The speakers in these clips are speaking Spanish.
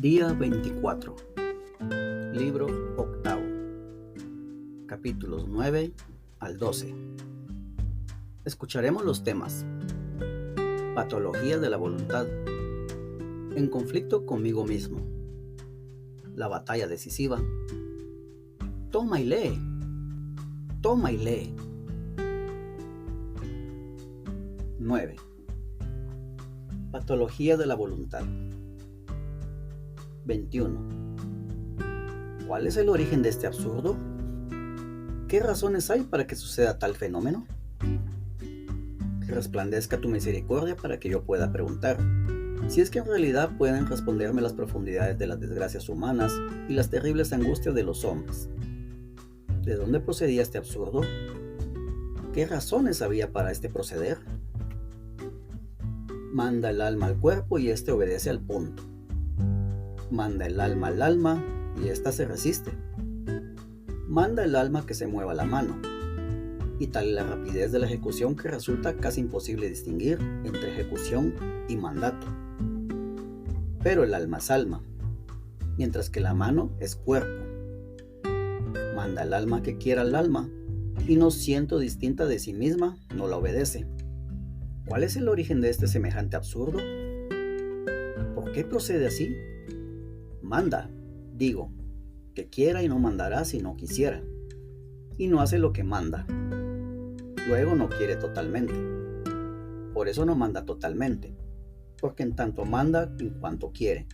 Día 24. Libro octavo. Capítulos 9 al 12. Escucharemos los temas: patología de la voluntad, en conflicto conmigo mismo, la batalla decisiva, toma y lee, toma y lee. 9. Patología de la voluntad. 21. ¿Cuál es el origen de este absurdo? ¿Qué razones hay para que suceda tal fenómeno? Que resplandezca tu misericordia para que yo pueda preguntar, si es que en realidad pueden responderme las profundidades de las desgracias humanas y las terribles angustias de los hombres. ¿De dónde procedía este absurdo? ¿Qué razones había para este proceder? Manda el alma al cuerpo y éste obedece al punto. Manda el alma al alma y ésta se resiste. Manda el alma que se mueva la mano, y tal es la rapidez de la ejecución que resulta casi imposible distinguir entre ejecución y mandato. Pero el alma es alma, mientras que la mano es cuerpo. Manda el alma que quiera al alma, y no siendo distinta de sí misma, no la obedece. ¿Cuál es el origen de este semejante absurdo? ¿Por qué procede así? Manda, digo, que quiera y no mandará si no quisiera, y no hace lo que manda. Luego no quiere totalmente. Por eso no manda totalmente, porque en tanto manda en cuanto quiere.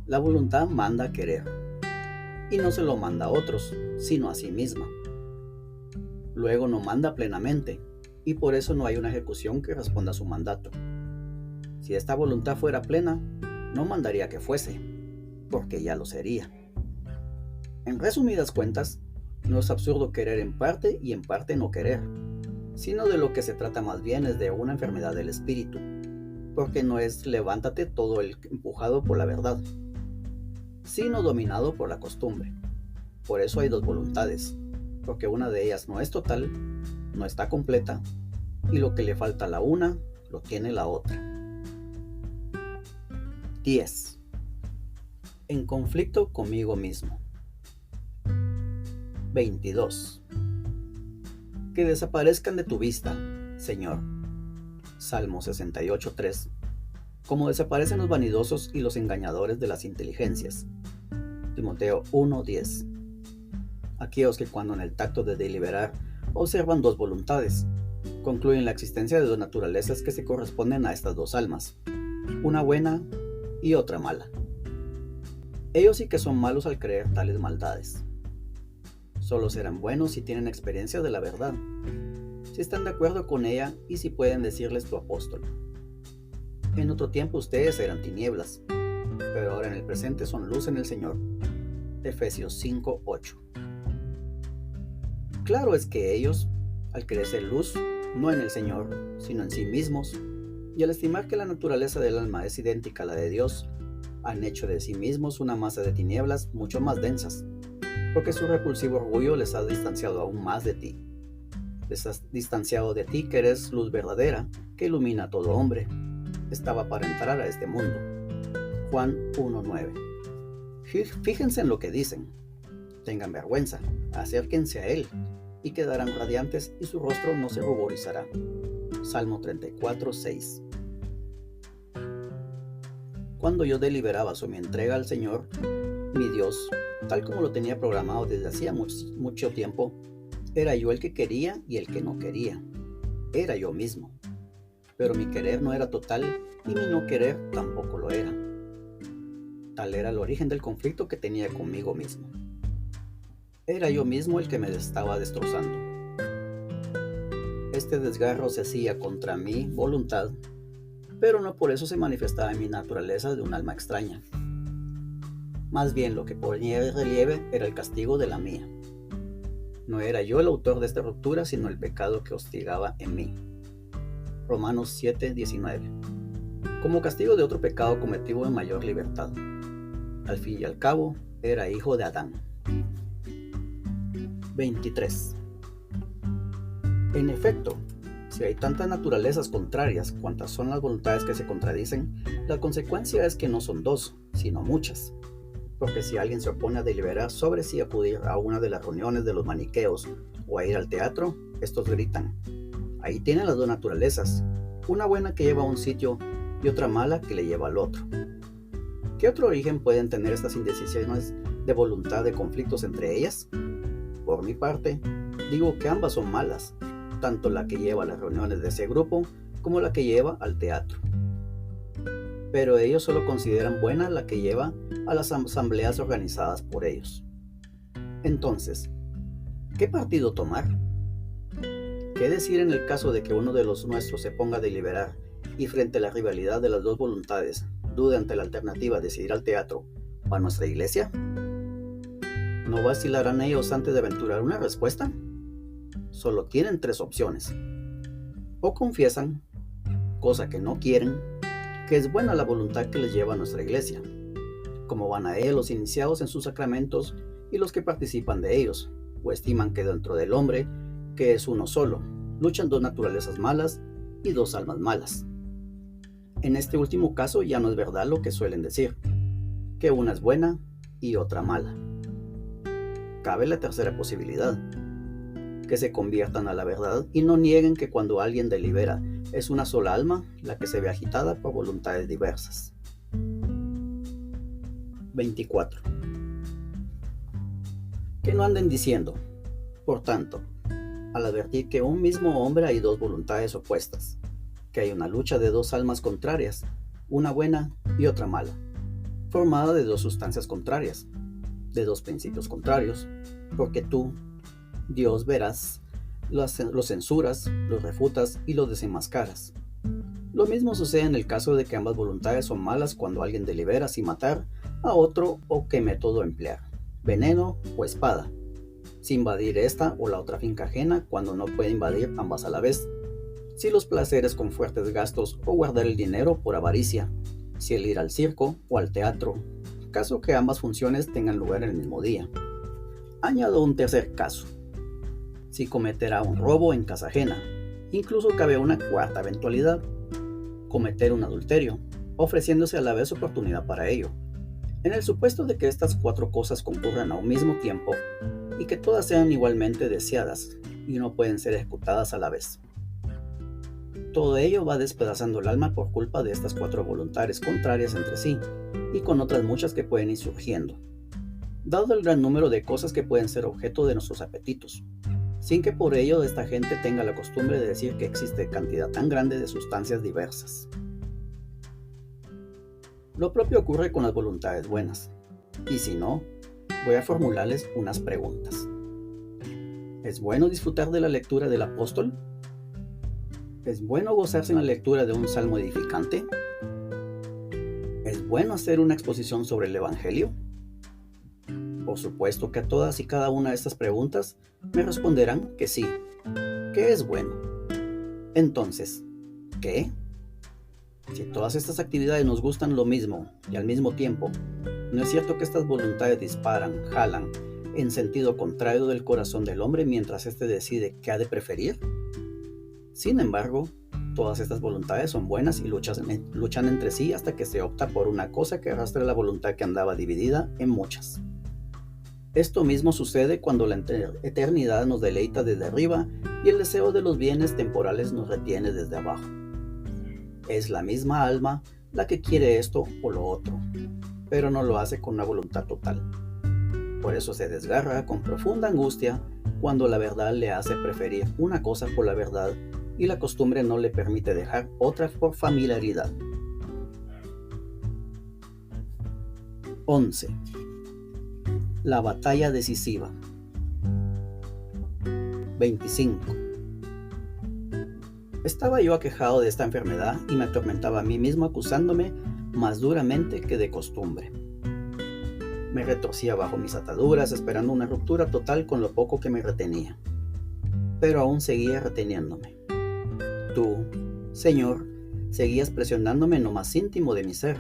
La voluntad manda querer, y no se lo manda a otros, sino a sí misma. Luego no manda plenamente, y por eso no hay una ejecución que responda a su mandato. Si esta voluntad fuera plena, no mandaría que fuese, porque ya lo sería. En resumidas cuentas, no es absurdo querer en parte y en parte no querer, sino de lo que se trata más bien es de una enfermedad del espíritu, porque no es levántate todo el empujado por la verdad, sino dominado por la costumbre. Por eso hay dos voluntades, porque una de ellas no es total, no está completa, y lo que le falta a la una, lo tiene la otra. 10. En conflicto conmigo mismo. 22. Que desaparezcan de tu vista, Señor. Salmo 68:3. Como desaparecen los vanidosos y los engañadores de las inteligencias. Timoteo 1:10. Aquellos que cuando en el tacto de deliberar observan dos voluntades, concluyen la existencia de dos naturalezas que se corresponden a estas dos almas, una buena y otra mala. Ellos sí que son malos al creer tales maldades. Solo serán buenos si tienen experiencia de la verdad, si están de acuerdo con ella y si pueden decirles tu apóstol. En otro tiempo ustedes eran tinieblas, pero ahora en el presente son luz en el Señor. Efesios 5:8. Claro es que ellos, al querer ser luz, no en el Señor, sino en sí mismos, y al estimar que la naturaleza del alma es idéntica a la de Dios, han hecho de sí mismos una masa de tinieblas mucho más densas, porque su repulsivo orgullo les ha distanciado aún más de ti. Les has distanciado de ti, que eres luz verdadera, que ilumina a todo hombre. Estaba para entrar a este mundo. Juan 1:9. Fíjense en lo que dicen. Tengan vergüenza, acérquense a él, y quedarán radiantes y su rostro no se ruborizará. Salmo 34:6. Cuando yo deliberaba sobre mi entrega al Señor, mi Dios, tal como lo tenía programado desde hacía mucho tiempo, era yo el que quería y el que no quería. Era yo mismo. Pero mi querer no era total y mi no querer tampoco lo era. Tal era el origen del conflicto que tenía conmigo mismo. Era yo mismo el que me estaba destrozando. Este desgarro se hacía contra mi voluntad, pero no por eso se manifestaba en mi naturaleza de un alma extraña. Más bien lo que ponía de relieve era el castigo de la mía. No era yo el autor de esta ruptura, sino el pecado que hostigaba en mí. Romanos 7:19. Como castigo de otro pecado cometido en mayor libertad. Al fin y al cabo, era hijo de Adán. 23. En efecto, Si hay tantas naturalezas contrarias cuantas son las voluntades que se contradicen, la consecuencia es que no son dos, sino muchas. Porque si alguien se opone a deliberar sobre si acudir a una de las reuniones de los maniqueos o a ir al teatro, estos gritan: ahí tienen las dos naturalezas, una buena que lleva a un sitio y otra mala que le lleva al otro. ¿Qué otro origen pueden tener estas indecisiones de voluntad de conflictos entre ellas? Por mi parte, digo que ambas son malas, tanto la que lleva a las reuniones de ese grupo como la que lleva al teatro. Pero ellos solo consideran buena la que lleva a las asambleas organizadas por ellos. Entonces, ¿qué partido tomar? ¿Qué decir en el caso de que uno de los nuestros se ponga a deliberar y frente a la rivalidad de las dos voluntades dude ante la alternativa de ir al teatro o a nuestra iglesia? ¿No vacilarán ellos antes de aventurar una respuesta? Solo tienen tres opciones. O confiesan, cosa que no quieren, que es buena la voluntad que les lleva a nuestra iglesia, como van a ella los iniciados en sus sacramentos y los que participan de ellos, o estiman que dentro del hombre, que es uno solo, luchan dos naturalezas malas y dos almas malas. En este último caso ya no es verdad lo que suelen decir, que una es buena y otra mala. Cabe la tercera posibilidad, que se conviertan a la verdad y no nieguen que cuando alguien delibera es una sola alma la que se ve agitada por voluntades diversas. 24. Que no anden diciendo, por tanto, al advertir que en un mismo hombre hay dos voluntades opuestas, que hay una lucha de dos almas contrarias, una buena y otra mala, formada de dos sustancias contrarias, de dos principios contrarios, porque tú, Dios, verás, los censuras, los refutas y los desenmascaras. Lo mismo sucede en el caso de que ambas voluntades son malas cuando alguien delibera si matar a otro o qué método emplear, veneno o espada, si invadir esta o la otra finca ajena cuando no puede invadir ambas a la vez, si los placeres con fuertes gastos o guardar el dinero por avaricia, si el ir al circo o al teatro, caso que ambas funciones tengan lugar el mismo día. Añado un tercer caso, si cometerá un robo en casa ajena. Incluso cabe una cuarta eventualidad, cometer un adulterio, ofreciéndose a la vez oportunidad para ello, en el supuesto de que estas cuatro cosas concurran a un mismo tiempo y que todas sean igualmente deseadas y no pueden ser ejecutadas a la vez. Todo ello va despedazando el alma por culpa de estas cuatro voluntades contrarias entre sí y con otras muchas que pueden ir surgiendo, dado el gran número de cosas que pueden ser objeto de nuestros apetitos, sin que por ello esta gente tenga la costumbre de decir que existe cantidad tan grande de sustancias diversas. Lo propio ocurre con las voluntades buenas, y si no, voy a formularles unas preguntas. ¿Es bueno disfrutar de la lectura del apóstol? ¿Es bueno gozarse en la lectura de un salmo edificante? ¿Es bueno hacer una exposición sobre el Evangelio? Por supuesto que a todas y cada una de estas preguntas me responderán que sí, que es bueno. Entonces, ¿qué? Si todas estas actividades nos gustan lo mismo y al mismo tiempo, ¿no es cierto que estas voluntades disparan, jalan, en sentido contrario del corazón del hombre mientras éste decide qué ha de preferir? Sin embargo, todas estas voluntades son buenas y luchan entre sí hasta que se opta por una cosa que arrastra la voluntad que andaba dividida en muchas. Esto mismo sucede cuando la eternidad nos deleita desde arriba y el deseo de los bienes temporales nos retiene desde abajo. Es la misma alma la que quiere esto o lo otro, pero no lo hace con una voluntad total. Por eso se desgarra con profunda angustia cuando la verdad le hace preferir una cosa por la verdad y la costumbre no le permite dejar otra por familiaridad. 11. La batalla decisiva. 25. Estaba yo aquejado de esta enfermedad y me atormentaba a mí mismo acusándome más duramente que de costumbre. Me retorcía bajo mis ataduras esperando una ruptura total con lo poco que me retenía. Pero aún seguía reteniéndome. Tú, Señor, seguías presionándome en lo más íntimo de mi ser,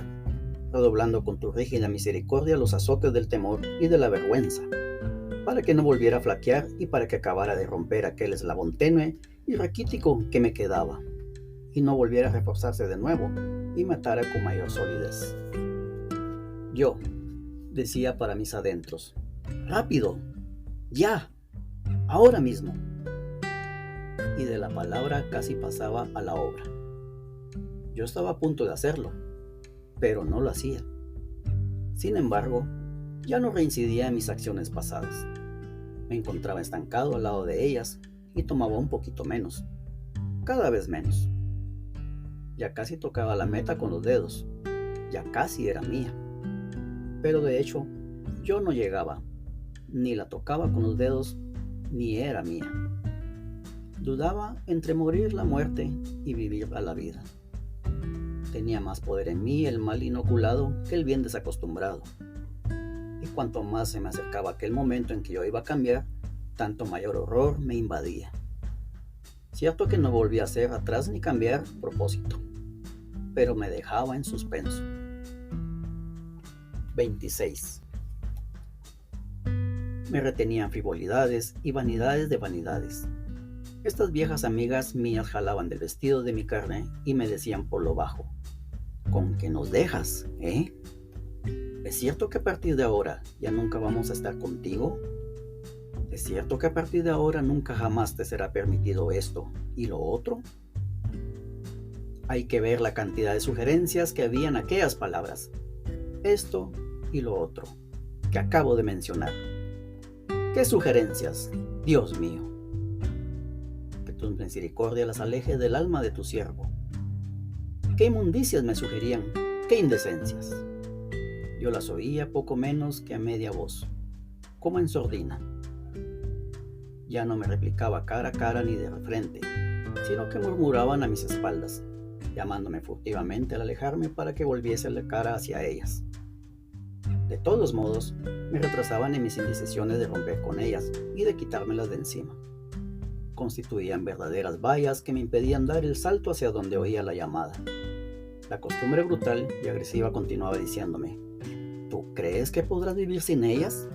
redoblando con tu rígida misericordia los azotes del temor y de la vergüenza, para que no volviera a flaquear y para que acabara de romper aquel eslabón tenue y raquítico que me quedaba, y no volviera a reforzarse de nuevo y me atara con mayor solidez. Yo decía para mis adentros: ¡rápido! ¡Ya! ¡Ahora mismo! Y de la palabra casi pasaba a la obra. Yo estaba a punto de hacerlo, pero no lo hacía. Sin embargo, ya no reincidía en mis acciones pasadas. Me encontraba estancado al lado de ellas y tomaba un poquito menos, cada vez menos. Ya casi tocaba la meta con los dedos, ya casi era mía. Pero de hecho, yo no llegaba, ni la tocaba con los dedos, ni era mía. Dudaba entre morir la muerte y vivir a la vida. Tenía más poder en mí el mal inoculado que el bien desacostumbrado. Y cuanto más se me acercaba aquel momento en que yo iba a cambiar, tanto mayor horror me invadía. Cierto que no volví a hacer atrás ni cambiar propósito, pero me dejaba en suspenso. 26. Me retenían frivolidades y vanidades de vanidades. Estas viejas amigas mías jalaban del vestido de mi carne y me decían por lo bajo: ¿con qué nos dejas, eh? ¿Es cierto que a partir de ahora ya nunca vamos a estar contigo? ¿Es cierto que a partir de ahora nunca jamás te será permitido esto y lo otro? Hay que ver la cantidad de sugerencias que había en aquellas palabras. Esto y lo otro que acabo de mencionar. ¿Qué sugerencias, Dios mío? Que tu misericordia las aleje del alma de tu siervo. ¿Qué inmundicias me sugerían? ¿Qué indecencias? Yo las oía poco menos que a media voz, como en sordina. Ya no me replicaba cara a cara ni de frente, sino que murmuraban a mis espaldas, llamándome furtivamente al alejarme para que volviese la cara hacia ellas. De todos modos, me retrasaban en mis indecisiones de romper con ellas y de quitármelas de encima. Constituían verdaderas vallas que me impedían dar el salto hacia donde oía la llamada. La costumbre brutal y agresiva continuaba diciéndome: ¿tú crees que podrás vivir sin ellas?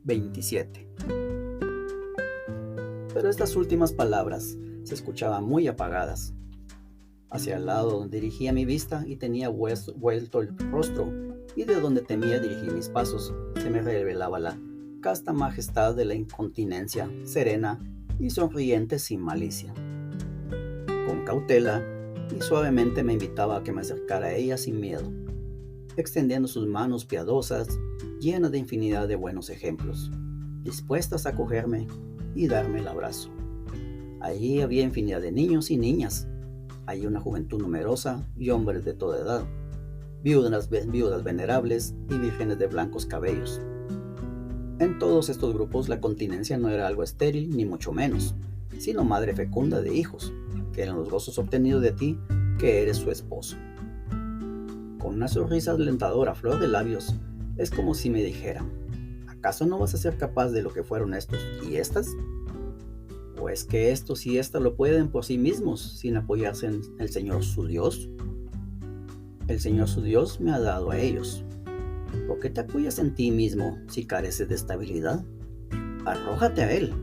27. Pero estas últimas palabras se escuchaban muy apagadas. Hacia el lado donde dirigía mi vista y tenía vuelto el rostro, y de donde temía dirigir mis pasos, se me revelaba la casta majestad de la incontinencia, serena y sonriente sin malicia. Con cautela y suavemente me invitaba a que me acercara a ella sin miedo, extendiendo sus manos piadosas, llenas de infinidad de buenos ejemplos, dispuestas a acogerme y darme el abrazo. Allí había infinidad de niños y niñas, allí una juventud numerosa y hombres de toda edad, viudas venerables y vírgenes de blancos cabellos. En todos estos grupos la continencia no era algo estéril ni mucho menos, sino madre fecunda de hijos, que eran los gozos obtenidos de ti, que eres su esposo. Con una sonrisa alentadora a flor de labios, es como si me dijeran: ¿acaso no vas a ser capaz de lo que fueron estos y estas? ¿O es que estos y estas lo pueden por sí mismos sin apoyarse en el Señor su Dios? El Señor su Dios me ha dado a ellos. ¿Por qué te apoyas en ti mismo si careces de estabilidad? Arrójate a Él.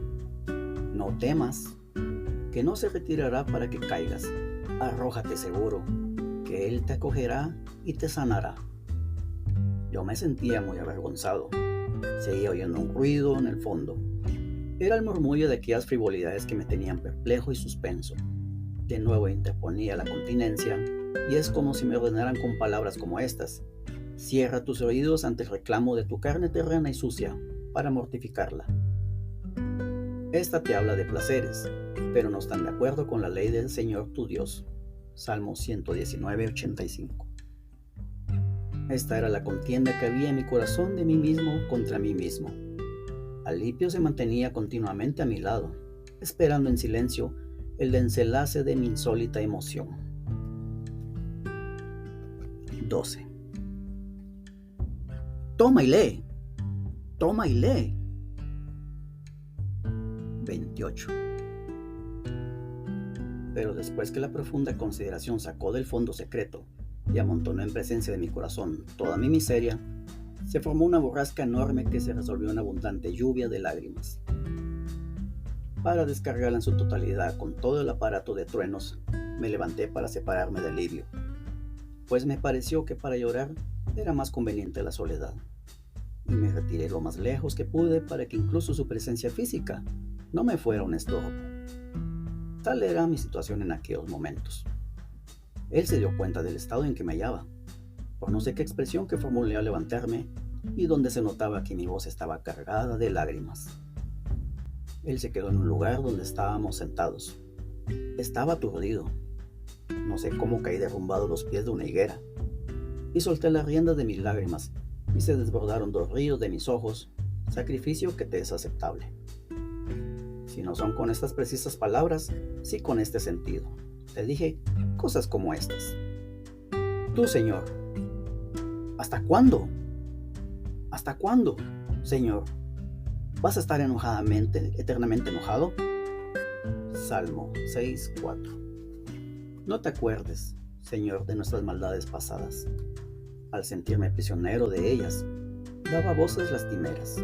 No temas, que no se retirará para que caigas. Arrójate seguro, que Él te acogerá y te sanará. Yo me sentía muy avergonzado. Seguía oyendo un ruido en el fondo. Era el murmullo de aquellas frivolidades que me tenían perplejo y suspenso. De nuevo interponía la continencia, y es como si me ordenaran con palabras como estas: cierra tus oídos ante el reclamo de tu carne terrena y sucia, para mortificarla. Esta te habla de placeres, pero no están de acuerdo con la ley del Señor tu Dios. Salmo 119:85. Esta era la contienda que había en mi corazón de mí mismo contra mí mismo. Alipio se mantenía continuamente a mi lado, esperando en silencio el desenlace de mi insólita emoción. 12. Toma y lee. Toma y lee. 28. Pero después que la profunda consideración sacó del fondo secreto y amontonó en presencia de mi corazón toda mi miseria, se formó una borrasca enorme que se resolvió en abundante lluvia de lágrimas. Para descargarla en su totalidad con todo el aparato de truenos, me levanté para separarme del lirio, pues me pareció que para llorar era más conveniente la soledad, y me retiré lo más lejos que pude para que incluso su presencia física no me fuera un estorbo. Tal era mi situación en aquellos momentos. Él se dio cuenta del estado en que me hallaba, por no sé qué expresión que formulé al levantarme y donde se notaba que mi voz estaba cargada de lágrimas. Él se quedó en un lugar donde estábamos sentados. Estaba aturdido. No sé cómo caí derrumbado a los pies de una higuera, y solté las riendas de mis lágrimas, y se desbordaron 2 ríos de mis ojos, sacrificio que te es aceptable. Si no son con estas precisas palabras, sí con este sentido. Te dije cosas como estas. Tú, Señor, ¿hasta cuándo? ¿Hasta cuándo, Señor? ¿Vas a estar eternamente enojado? Salmo 6:4. No te acuerdes, Señor, de nuestras maldades pasadas. Al sentirme prisionero de ellas, daba voces lastimeras.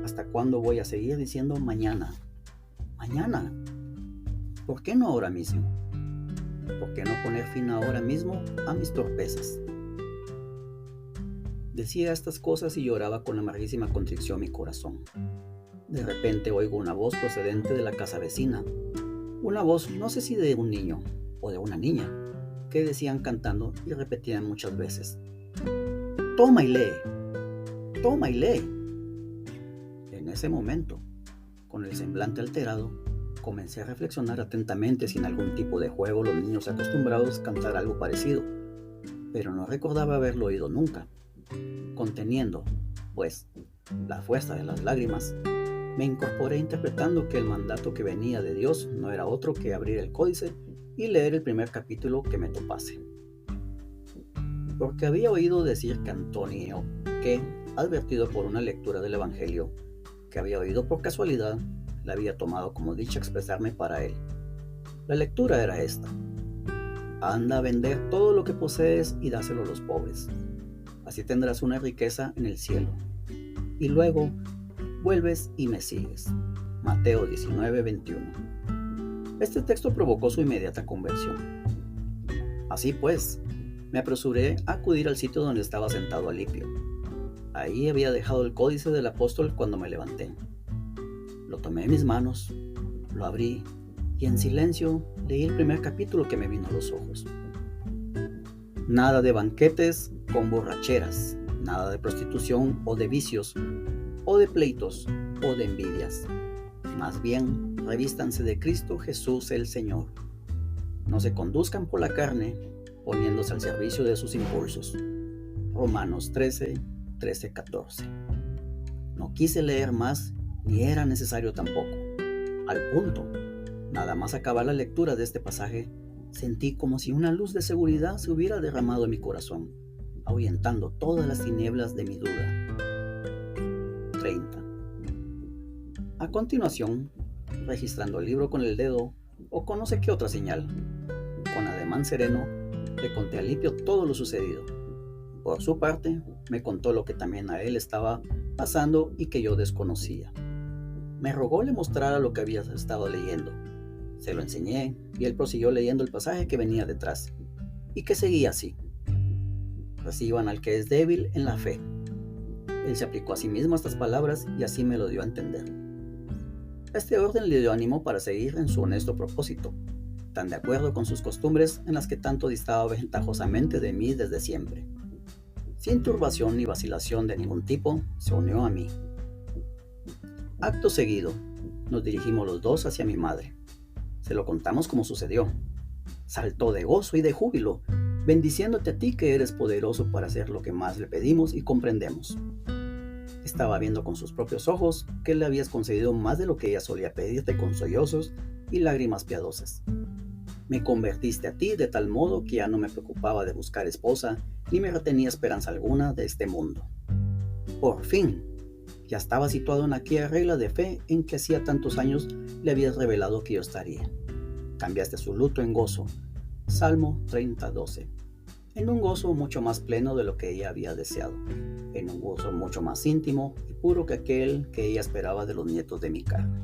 ¿Hasta cuándo voy a seguir diciendo mañana? Mañana. ¿Por qué no ahora mismo? ¿Por qué no poner fin ahora mismo a mis torpezas? Decía estas cosas y lloraba con amarguísima contrición mi corazón. De repente oigo una voz procedente de la casa vecina. Una voz, no sé si de un niño o de una niña, que decían cantando y repetían muchas veces: toma y lee, toma y lee. En ese momento, con el semblante alterado, comencé a reflexionar atentamente si en algún tipo de juego los niños acostumbrados a cantar algo parecido, pero no recordaba haberlo oído nunca. Conteniendo, pues, la fuerza de las lágrimas, me incorporé interpretando que el mandato que venía de Dios no era otro que abrir el códice y leer el primer capítulo que me topase. Porque había oído decir que Antonio, que, advertido por una lectura del Evangelio, que había oído por casualidad, la había tomado como dicha expresarme para él. La lectura era esta: anda a vender todo lo que posees y dáselo a los pobres. Así tendrás una riqueza en el cielo. Y luego vuelves y me sigues. Mateo 19:21. Este texto provocó su inmediata conversión. Así pues, me apresuré a acudir al sitio donde estaba sentado Alipio. Ahí había dejado el códice del apóstol cuando me levanté. Lo tomé en mis manos, lo abrí y en silencio leí el primer capítulo que me vino a los ojos. Nada de banquetes con borracheras, nada de prostitución o de vicios, o de pleitos o de envidias. Más bien, revístanse de Cristo Jesús el Señor. No se conduzcan por la carne, poniéndose al servicio de sus impulsos. Romanos 13:14. No quise leer más, ni era necesario tampoco. Al punto, nada más acabar la lectura de este pasaje, sentí como si una luz de seguridad se hubiera derramado en mi corazón, ahuyentando todas las tinieblas de mi duda. 30. A continuación, registrando el libro con el dedo o con no sé qué otra señal, con ademán sereno, le conté a Alipio todo lo sucedido. Por su parte, me contó lo que también a él estaba pasando y que yo desconocía. Me rogó le mostrara lo que había estado leyendo. Se lo enseñé y él prosiguió leyendo el pasaje que venía detrás y que seguía así: reciban al que es débil en la fe. Él se aplicó a sí mismo estas palabras y así me lo dio a entender. Este orden le dio ánimo para seguir en su honesto propósito, tan de acuerdo con sus costumbres en las que tanto distaba ventajosamente de mí desde siempre. Sin turbación ni vacilación de ningún tipo, se unió a mí. Acto seguido, nos dirigimos los dos hacia mi madre. Se lo contamos como sucedió. Saltó de gozo y de júbilo, bendiciéndote a ti que eres poderoso para hacer lo que más le pedimos y comprendemos. Estaba viendo con sus propios ojos que le habías concedido más de lo que ella solía pedirte con sollozos y lágrimas piadosas. Me convertiste a ti de tal modo que ya no me preocupaba de buscar esposa ni me retenía esperanza alguna de este mundo. Por fin, ya estaba situado en aquella regla de fe en que hacía tantos años le habías revelado que yo estaría. Cambiaste su luto en gozo. Salmo 30:12. En un gozo mucho más pleno de lo que ella había deseado, en un gozo mucho más íntimo y puro que aquel que ella esperaba de los nietos de mi carne.